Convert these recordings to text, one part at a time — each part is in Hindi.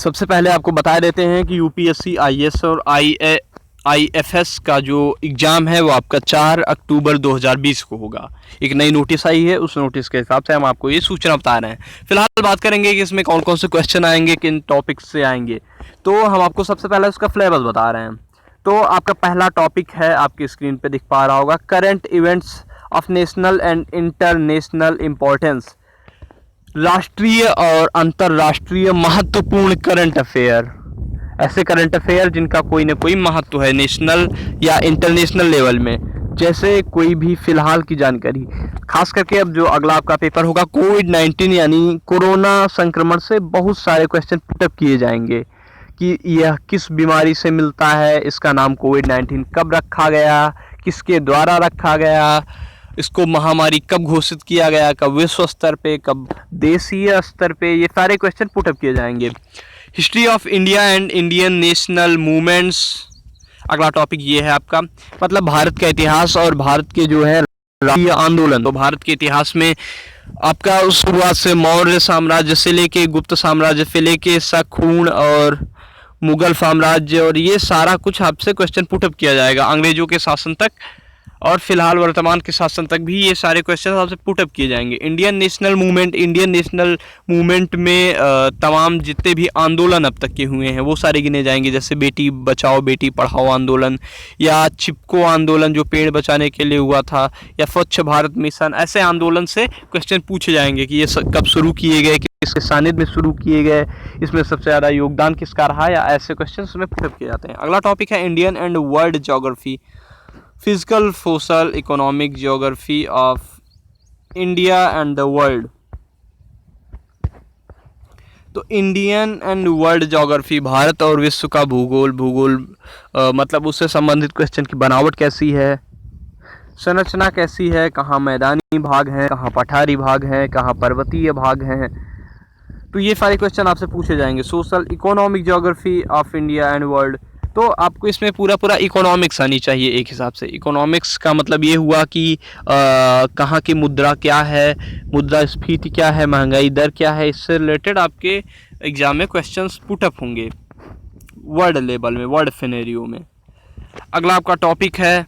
सबसे पहले आपको बता देते हैं कि यूपीएससी आईएएस और आईएफएस का जो एग्ज़ाम है वो आपका 4 अक्टूबर 2020 को होगा। एक नई नोटिस आई है, उस नोटिस के हिसाब से हम आपको ये सूचना बता रहे हैं। फिलहाल बात करेंगे कि इसमें कौन कौन से क्वेश्चन आएंगे, किन टॉपिक्स से आएंगे। तो हम आपको सबसे पहले उसका फ्लेवर्स बता रहे हैं। तो आपका पहला टॉपिक है, आपकी स्क्रीन पे दिख पा रहा होगा, current events of national and international importance. राष्ट्रीय और अंतर्राष्ट्रीय महत्वपूर्ण करंट अफेयर, ऐसे करंट अफेयर जिनका कोई ना कोई महत्व है नेशनल या इंटरनेशनल लेवल में, जैसे कोई भी फिलहाल की जानकारी। खास करके अब जो अगला आपका पेपर होगा, कोविड-19 यानी कोरोना संक्रमण से बहुत सारे क्वेश्चन पुटअप किए जाएंगे कि यह किस बीमारी से मिलता है, इसका नाम कोविड-19 कब रखा गया, किसके द्वारा रखा गया, इसको महामारी कब घोषित किया गया, कब विश्व स्तर पे, कब देशीय स्तर पे, ये सारे क्वेश्चन पुटअप किए जाएंगे। History of India and Indian national movements, अगला टॉपिक ये है आपका, मतलब भारत का इतिहास और भारत के जो है राष्ट्रीय आंदोलन। तो भारत के इतिहास में आपका शुरुआत से मौर्य साम्राज्य से लेके गुप्त साम्राज्य से लेके शक, हुण और मुगल साम्राज्य, और ये सारा कुछ आपसे क्वेश्चन पुटअप किया जाएगा। अंग्रेजों के शासन तक और फिलहाल वर्तमान के शासन तक भी ये सारे क्वेश्चन आपसे पुटअप किए जाएंगे। Indian national movement, Indian national movement में तमाम जितने भी आंदोलन अब तक के हुए हैं वो सारे गिने जाएंगे, जैसे बेटी बचाओ बेटी पढ़ाओ आंदोलन, या चिपको आंदोलन जो पेड़ बचाने के लिए हुआ था, या स्वच्छ भारत मिशन। ऐसे आंदोलन से क्वेश्चन पूछे जाएंगे कि ये कब शुरू किए गए, किसके सानिध्य में शुरू किए गए, इसमें सबसे ज़्यादा योगदान किसका रहा, या ऐसे क्वेश्चन उसमें पुटअप किए जाते हैं। अगला टॉपिक है Indian and world geography, physical social economic geography of India and the world. तो Indian and world geography, Bharat और विश्व का भूगोल, मतलब उससे संबंधित क्वेश्चन की बनावट कैसी है, संरचना कैसी है, कहाँ मैदानी भाग हैं, कहाँ पठारी भाग हैं, कहाँ पर्वतीय भाग हैं, तो ये सारे क्वेश्चन आपसे पूछे जाएंगे। Social economic geography of India and world, तो आपको इसमें पूरा इकोनॉमिक्स आनी चाहिए एक हिसाब से। इकोनॉमिक्स का मतलब ये हुआ कि कहाँ की मुद्रा क्या है, मुद्रास्फीति क्या है, महंगाई दर क्या है, इससे रिलेटेड आपके एग्जाम में क्वेश्चंस पुटअप होंगे वर्ल्ड लेवल में, वर्ल्ड सिनेरियो में। अगला आपका टॉपिक है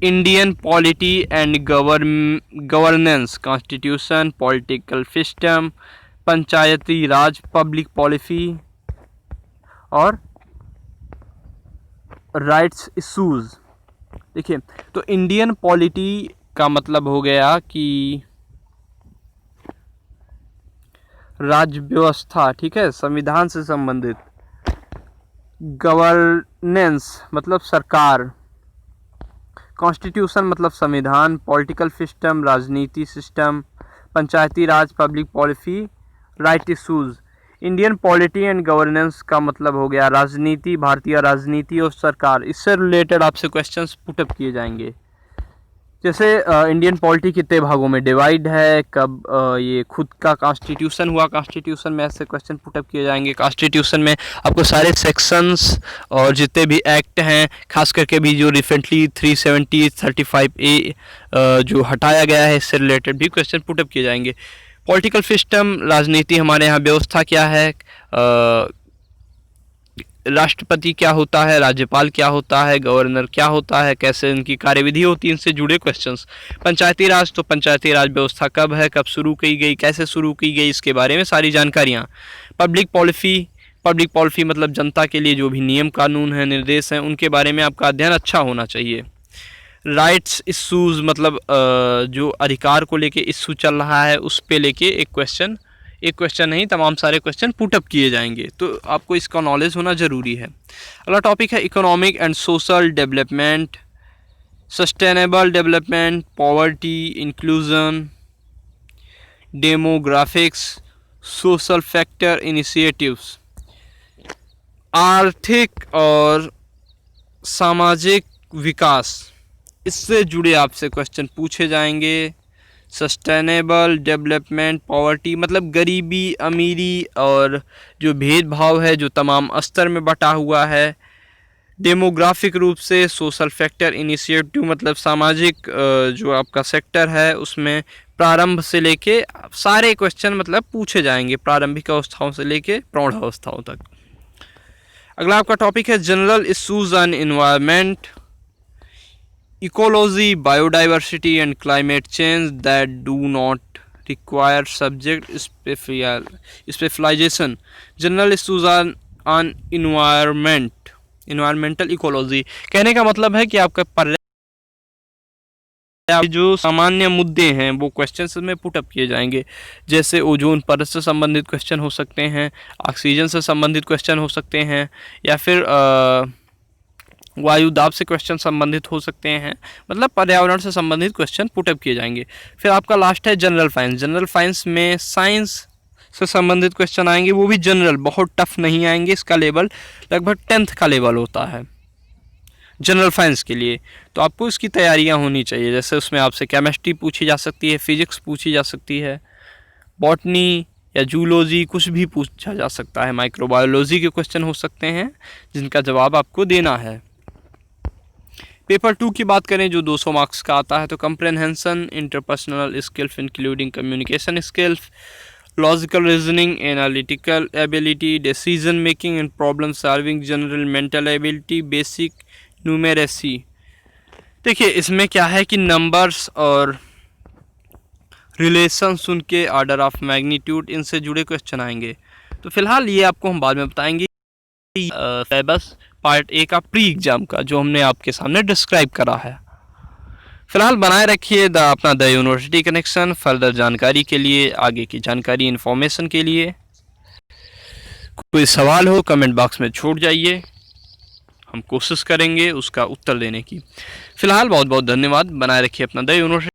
Indian polity and governance, constitution, political system, Panchayati Raj, public policy और राइट्स इशूज़। देखिए, तो इंडियन पॉलिटी का मतलब हो गया कि राज्य व्यवस्था, ठीक है, संविधान से संबंधित। गवर्नेंस मतलब सरकार, कॉन्स्टिट्यूशन मतलब संविधान, पॉलिटिकल सिस्टम राजनीति system, Panchayati Raj public policy, right issues. Indian polity and governance का मतलब हो गया राजनीति, भारतीय राजनीति और सरकार, इससे रिलेटेड आपसे क्वेश्चंस पुटअप किए जाएंगे। जैसे इंडियन पॉलिटी कितने भागों में डिवाइड है, कब ये खुद का कॉन्स्टिट्यूशन हुआ, कॉन्स्टिट्यूशन में ऐसे क्वेश्चन पुटअप किए जाएंगे। कॉन्स्टिट्यूशन में आपको सारे सेक्शंस और जितने भी एक्ट हैं, खास करके भी जो रिसेंटली 370, 35A जो हटाया गया है, इससे रिलेटेड भी क्वेश्चन पुटअप किए जाएंगे। पॉलिटिकल सिस्टम, राजनीति हमारे यहाँ व्यवस्था क्या है, राष्ट्रपति क्या होता है, राज्यपाल क्या होता है, गवर्नर क्या होता है, कैसे इनकी कार्यविधि होती है, इनसे जुड़े क्वेश्चंस। पंचायती राज, तो पंचायती राज व्यवस्था कब है, कब शुरू की गई, कैसे शुरू की गई, इसके बारे में सारी जानकारियाँ। पब्लिक पॉलिसी मतलब जनता के लिए जो भी नियम कानून हैं, निर्देश हैं, उनके बारे में आपका अध्ययन अच्छा होना चाहिए। राइट्स इशूज़ मतलब जो अधिकार को लेके इशू चल रहा है उस पे लेके एक क्वेश्चन नहीं, तमाम सारे क्वेश्चन पुटअप किए जाएंगे, तो आपको इसका नॉलेज होना ज़रूरी है। अगला टॉपिक है economic and social development, sustainable development, poverty inclusion, demographics, social factor initiatives. आर्थिक और सामाजिक विकास, इससे जुड़े आपसे क्वेश्चन पूछे जाएंगे। सस्टेनेबल डेवलपमेंट, पॉवर्टी मतलब गरीबी, अमीरी और जो भेदभाव है जो तमाम स्तर में बटा हुआ है। डेमोग्राफिक रूप से सोशल फैक्टर इनिशिएटिव मतलब सामाजिक जो आपका सेक्टर है उसमें प्रारंभ से लेके सारे क्वेश्चन मतलब पूछे जाएंगे, प्रारंभिक अवस्थाओं से लेके प्रौढ़ अवस्थाओं तक। अगला आपका टॉपिक है general issues on environment, ecology, biodiversity and climate change that do not require subject specialisation. General issues on environment, environmental ecology, कहने का मतलब है कि आपका जो सामान्य मुद्दे हैं वो क्वेश्चंस में पुटअप किए जाएंगे, जैसे ओजोन परत से संबंधित क्वेश्चन हो सकते हैं, ऑक्सीजन से संबंधित क्वेश्चन हो सकते हैं, या फिर वायु दाब से क्वेश्चन संबंधित हो सकते हैं, मतलब पर्यावरण से संबंधित क्वेश्चन पुटअप किए जाएंगे। फिर आपका लास्ट है जनरल फाइंस। जनरल फाइंस में साइंस से संबंधित क्वेश्चन आएंगे, वो भी जनरल, बहुत टफ नहीं आएंगे। इसका लेवल लगभग 10th का लेवल होता है जनरल फाइंस के लिए, तो आपको इसकी तैयारियां होनी चाहिए। जैसे उसमें आपसे केमिस्ट्री पूछी जा सकती है, फिजिक्स पूछी जा सकती है, बॉटनी या जूलॉजी कुछ भी पूछा जा सकता है, माइक्रोबायोलॉजी के क्वेश्चन हो सकते हैं जिनका जवाब आपको देना है। पेपर 2 की बात करें जो 200 मार्क्स का आता है, तो comprehension, interpersonal skills including communication skills, logical reasoning, analytical ability, decision making and problem solving, general mental ability, basic numeracy. देखिए इसमें क्या है कि नंबर्स और रिलेशंस, उनके ऑर्डर ऑफ मैग्नीट्यूड, इनसे जुड़े क्वेश्चन आएंगे। तो फिलहाल ये आपको हम बाद में बताएंगे। सिलेबस पार्ट ए का प्री एग्जाम का जो हमने आपके सामने डिस्क्राइब करा है। फिलहाल बनाए रखिए अपना द यूनिवर्सिटी कनेक्शन। फर्दर जानकारी के लिए, आगे की जानकारी इन्फॉर्मेशन के लिए कोई सवाल हो कमेंट बॉक्स में छोड़ जाइए, हम कोशिश करेंगे उसका उत्तर देने की। फिलहाल बहुत बहुत धन्यवाद। बनाए रखिए अपना द यूनिवर्सिटी।